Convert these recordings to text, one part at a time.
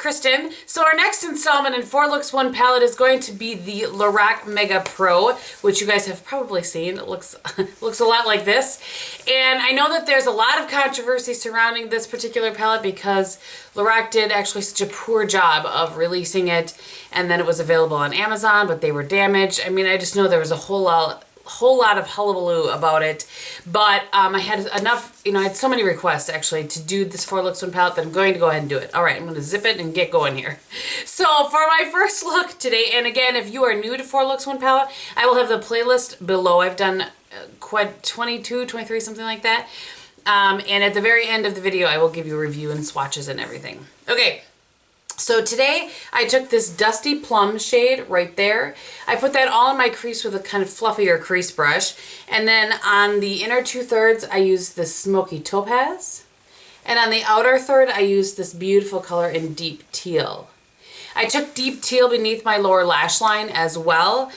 Kristin. So our next installment in 4 Looks 1 palette is going to be the Lorac Mega Pro, which you guys have probably seen. It looks looks a lot like this. And I know that there's a lot of controversy surrounding this particular palette because Lorac did actually such a poor job of releasing it, and then it was available on Amazon, but they were damaged. I mean, I just know there was a whole lot of hullabaloo about it, but I had enough, I had so many requests actually to do this 4 Looks 1 palette that I'm going to go ahead and do it. All right, I'm going to zip it and get going here. So for my first look today, and again, if you are new to 4 Looks 1 palette, I will have the playlist below. I've done quite 22, 23, something like that. And at the very end of the video, I will give you a review and swatches and everything. Okay. So today I took this Dusty Plum shade right there. I put that all in my crease with a kind of fluffier crease brush. And then on the inner 2/3 I used this Smoky Topaz. And on the outer third I used this beautiful color in Deep Teal. I took Deep Teal beneath my lower lash line as well.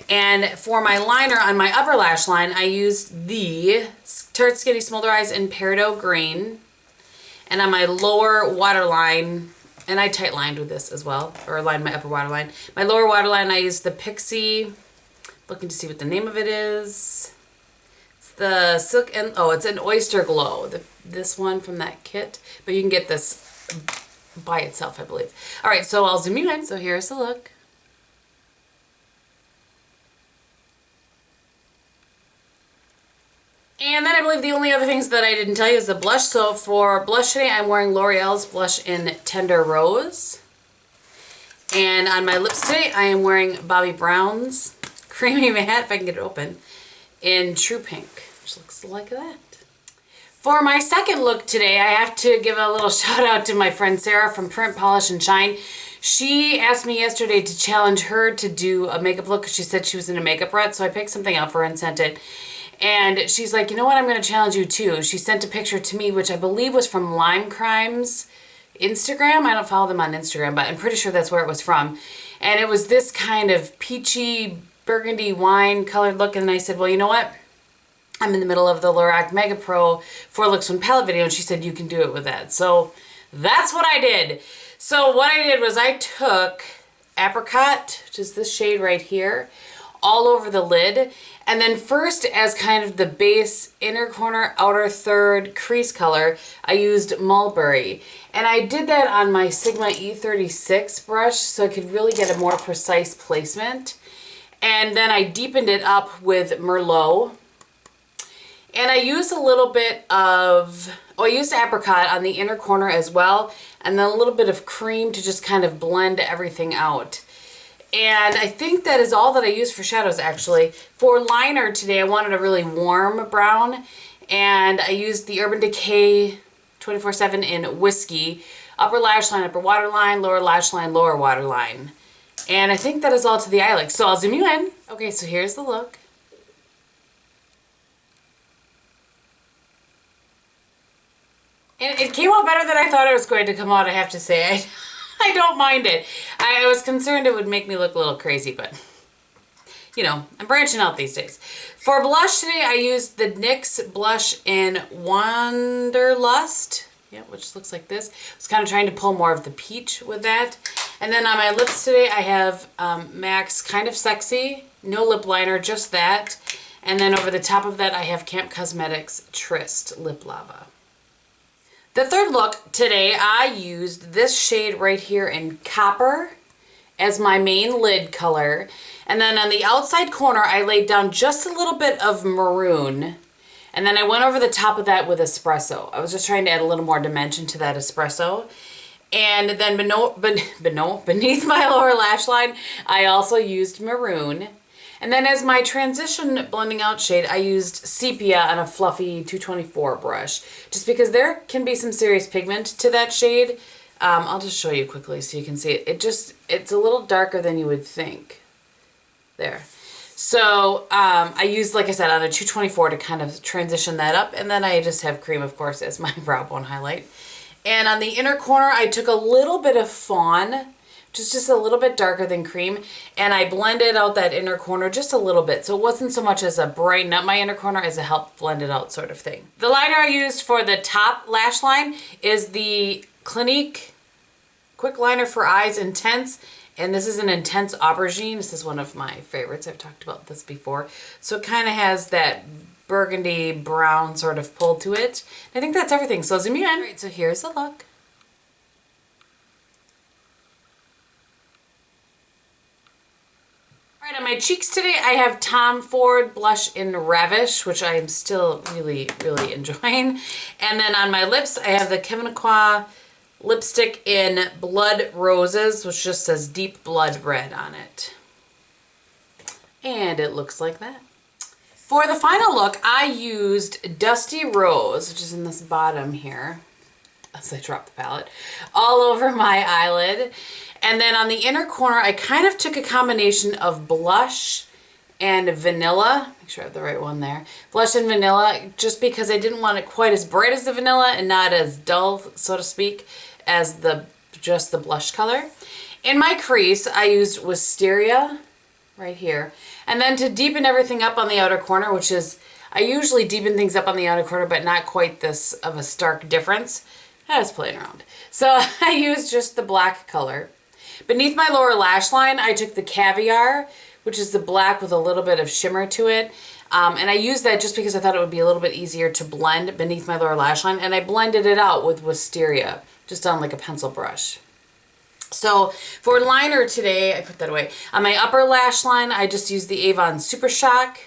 And for my liner on my upper lash line I used the Tarte Skinny Smolder Eyes in Peridot Green. And on my lower waterline, and I tight lined with this as well, or lined my upper waterline. My lower waterline, I used the Pixie, looking to see what the name of it is. It's the Silk and, oh, it's an Oyster Glow, this one from that kit, but you can get this by itself, I believe. All right, so I'll zoom you in. So here's the look. And then I believe the only other things that I didn't tell you is the blush. So for blush today, I'm wearing L'Oreal's blush in Tender Rose. And on my lips today, I am wearing Bobbi Brown's Creamy Matte, if I can get it open, in True Pink, which looks like that. For my second look today, I have to give a little shout out to my friend Sarah from Print, Polish, and Shine. She asked me yesterday to challenge her to do a makeup look because she said she was in a makeup rut. So I picked something out for her and sent it. And she's like, you know what, I'm going to challenge you too. She sent a picture to me, which I believe was from Lime Crime's Instagram. I don't follow them on Instagram, but I'm pretty sure that's where it was from. And it was this kind of peachy burgundy wine colored look. And I said, well, you know what? I'm in the middle of the Lorac Mega Pro 4 Looks 1 palette video. And she said, you can do it with that. So that's what I did. So what I did was I took Apricot, which is this shade right here, all over the lid. And then first, as kind of the base inner corner, outer third crease color, I used Mulberry. And I did that on my Sigma E36 brush so I could really get a more precise placement. And then I deepened it up with Merlot. And I used a little bit of, I used Apricot on the inner corner as well. And then a little bit of cream to just kind of blend everything out. And I think that is all that I used for shadows, actually. For liner today, I wanted a really warm brown. And I used the Urban Decay 24/7 in Whiskey. Upper lash line, upper waterline, lower lash line, lower waterline. And I think that is all to the eye look. So I'll zoom you in. Okay, so here's the look. And it came out better than I thought it was going to come out, I have to say. I don't mind it. I was concerned it would make me look a little crazy, but you know, I'm branching out these days. For blush today, I used the NYX blush in Wanderlust, yeah, which looks like this. I was kind of trying to pull more of the peach with that. And then on my lips today, I have MAC's Kind of Sexy, no lip liner, just that. And then over the top of that, I have Camp Cosmetics Tryst Lip Lava. The third look today, I used this shade right here in Copper as my main lid color. And then on the outside corner, I laid down just a little bit of maroon. And then I went over the top of that with espresso. I was just trying to add a little more dimension to that espresso. And then beneath my lower lash line, I also used maroon. And then as my transition blending out shade, I used Sepia on a fluffy 224 brush. Just because there can be some serious pigment to that shade. I'll just show you quickly so you can see it. It's a little darker than you would think. There. So I used, like I said, on a 224 to kind of transition that up. And then I just have cream, of course, as my brow bone highlight. And on the inner corner, I took a little bit of Fawn, just a little bit darker than cream, and I blended out that inner corner just a little bit. So it wasn't so much as a brighten up my inner corner as a help blend it out sort of thing. The liner I used for the top lash line is the Clinique quick liner for eyes, intense. And this is an intense aubergine. This is one of my favorites. I've talked about this before. So it kind of has that burgundy brown sort of pull to it. I think that's everything. So zoom in. All right, so here's the look. All right, on my cheeks today, I have Tom Ford blush in Ravish, which I am still really, really enjoying. And then on my lips, I have the Kevin Aqua lipstick in Blood Roses, which just says Deep Blood Red on it. And it looks like that. For the final look, I used Dusty Rose, which is in this bottom here, as I drop the palette, all over my eyelid. And then on the inner corner, I kind of took a combination of blush and vanilla. Make sure I have the right one there. Blush and vanilla, just because I didn't want it quite as bright as the vanilla and not as dull, so to speak, as just the blush color. In my crease, I used Wisteria right here. And then to deepen everything up on the outer corner, which is, I usually deepen things up on the outer corner, but not quite this of a stark difference. I was playing around. So I used just the black color. Beneath my lower lash line, I took the Caviar, which is the black with a little bit of shimmer to it. And I used that just because I thought it would be a little bit easier to blend beneath my lower lash line. And I blended it out with Wisteria, just on like a pencil brush. So for liner today, I put that away. On my upper lash line, I just used the Avon Super Shock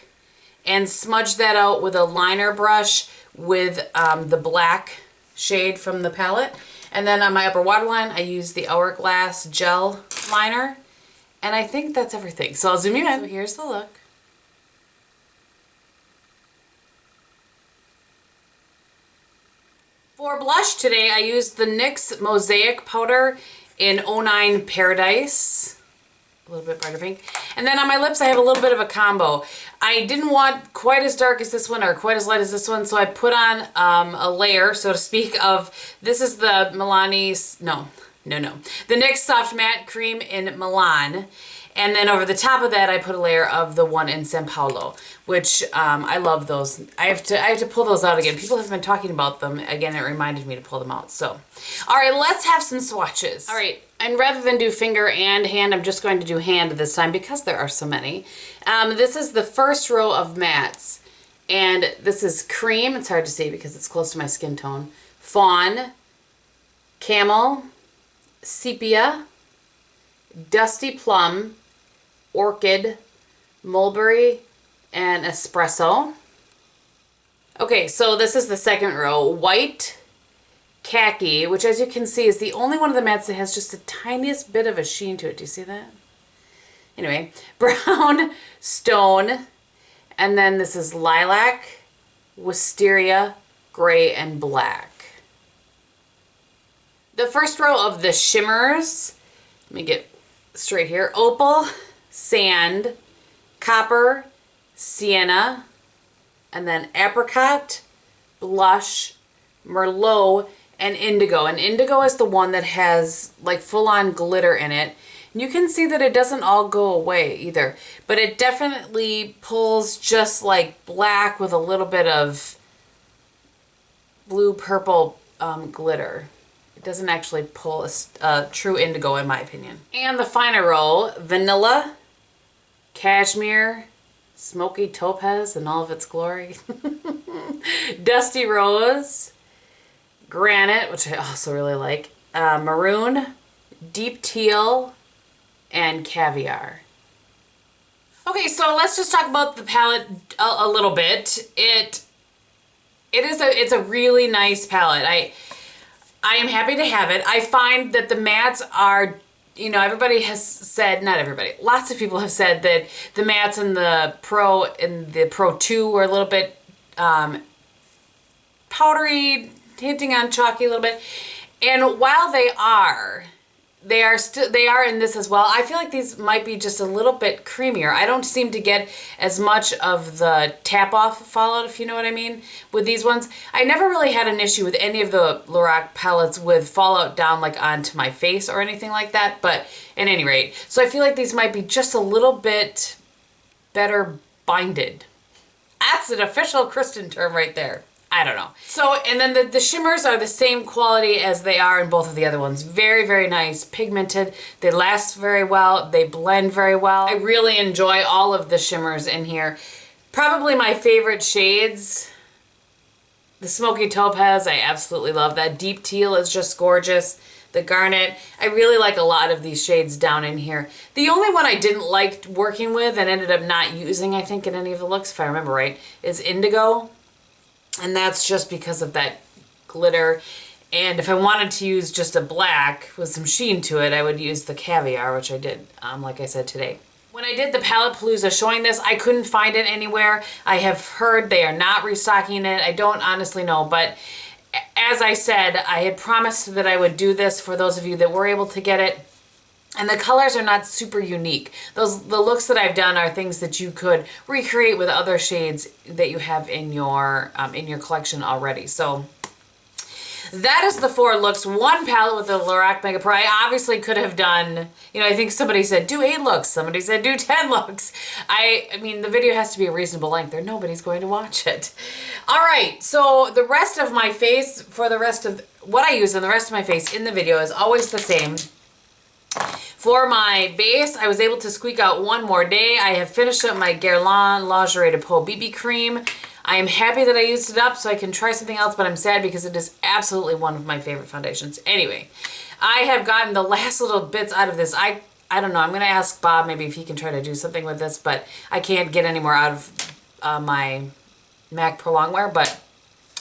and smudged that out with a liner brush with the black shade from the palette. And then on my upper waterline, I used the Hourglass Gel Liner. And I think that's everything. So I'll zoom you in. So here's the look. For blush today, I used the NYX Mosaic Powder in 09 Paradise. A little bit brighter pink. And then on my lips, I have a little bit of a combo. I didn't want quite as dark as this one or quite as light as this one, so I put on a layer, so to speak, of, this is the the NYX Soft Matte Cream in Milan. And then over the top of that, I put a layer of the one in San Paulo, which I love those. I have to pull those out again. People have been talking about them. Again, it reminded me to pull them out. So, all right, let's have some swatches. All right, and rather than do finger and hand, I'm just going to do hand this time because there are so many. This is the first row of mattes. And this is Cream. It's hard to see because it's close to my skin tone. Fawn, Camel, Sepia, Dusty Plum, Orchid, Mulberry, and Espresso. Okay, so this is the second row. White, Khaki, which as you can see is the only one of the mattes that has just the tiniest bit of a sheen to it. Do you see that? Anyway, Brown, Stone, and then this is Lilac, Wisteria, Gray, and Black. The first row of the shimmers, let me get straight here. Opal, Sand, Copper, Sienna, and then Apricot, Blush, Merlot, and Indigo. And Indigo is the one that has like full-on glitter in it. And you can see that it doesn't all go away either, but it definitely pulls just like black with a little bit of blue-purple glitter. It doesn't actually pull a true indigo in my opinion. And the final row, Vanilla, Cashmere, Smoky Topaz in all of its glory, Dusty Rose, Granite, which I also really like, Maroon, Deep Teal, and Caviar. Okay, so let's just talk about the palette a little bit. It's a really nice palette. I am happy to have it. I find that the mattes are, you know, everybody has said, not everybody, lots of people have said that the mattes in the Pro and the Pro 2 were a little bit powdery, hinting on chalky a little bit. And while they are in this as well, I feel like these might be just a little bit creamier. I don't seem to get as much of the tap-off fallout, if you know what I mean, with these ones. I never really had an issue with any of the Lorac palettes with fallout down like onto my face or anything like that, but at any rate. So I feel like these might be just a little bit better binded. That's an official Kristin term right there. I don't know. So, and then the shimmers are the same quality as they are in both of the other ones. Very, very nice, pigmented. They last very well. They blend very well. I really enjoy all of the shimmers in here. Probably my favorite shades, the Smoky Topaz, I absolutely love. That deep teal is just gorgeous. The garnet, I really like a lot of these shades down in here. The only one I didn't like working with and ended up not using, I think, in any of the looks, if I remember right, is Indigo. And that's just because of that glitter. And if I wanted to use just a black with some sheen to it, I would use the Caviar, which I did, like I said, today. When I did the Palette Palooza showing this, I couldn't find it anywhere. I have heard they are not restocking it. I don't honestly know, but as I said, I had promised that I would do this for those of you that were able to get it. And the colors are not super unique. The looks that I've done are things that you could recreate with other shades that you have in your collection already. So that is the 4 looks. 1 palette with the Lorac Mega Pro. I obviously could have done, I think somebody said do 8 looks. Somebody said do 10 looks. I mean, the video has to be a reasonable length or nobody's going to watch it. All right, so the rest of my face, for the rest of what I use on the rest of my face in the video is always the same. For my base, I was able to squeak out one more day. I have finished up my Guerlain Lingerie de Peau BB Cream. I am happy that I used it up so I can try something else, but I'm sad because it is absolutely one of my favorite foundations. Anyway, I have gotten the last little bits out of this. I don't know. I'm going to ask Bob maybe if he can try to do something with this, but I can't get any more out of my MAC Pro Longwear, but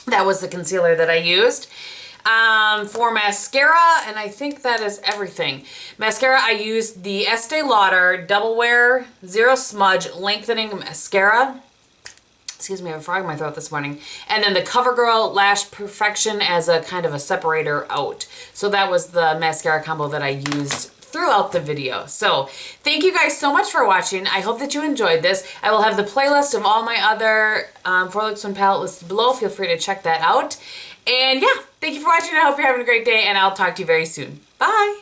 that was the concealer that I used. For mascara, and I think that is everything. Mascara, I used the Estee Lauder Double Wear Zero Smudge Lengthening Mascara. Excuse me, I have a frog in my throat this morning. And then the CoverGirl Lash Perfection as a kind of a separator out. So that was the mascara combo that I used throughout the video. So thank you guys so much for watching. I hope that you enjoyed this. I will have the playlist of all my other 4 Looks 1 Palette listed below. Feel free to check that out. And yeah, thank you for watching. I hope you're having a great day, and I'll talk to you very soon. Bye!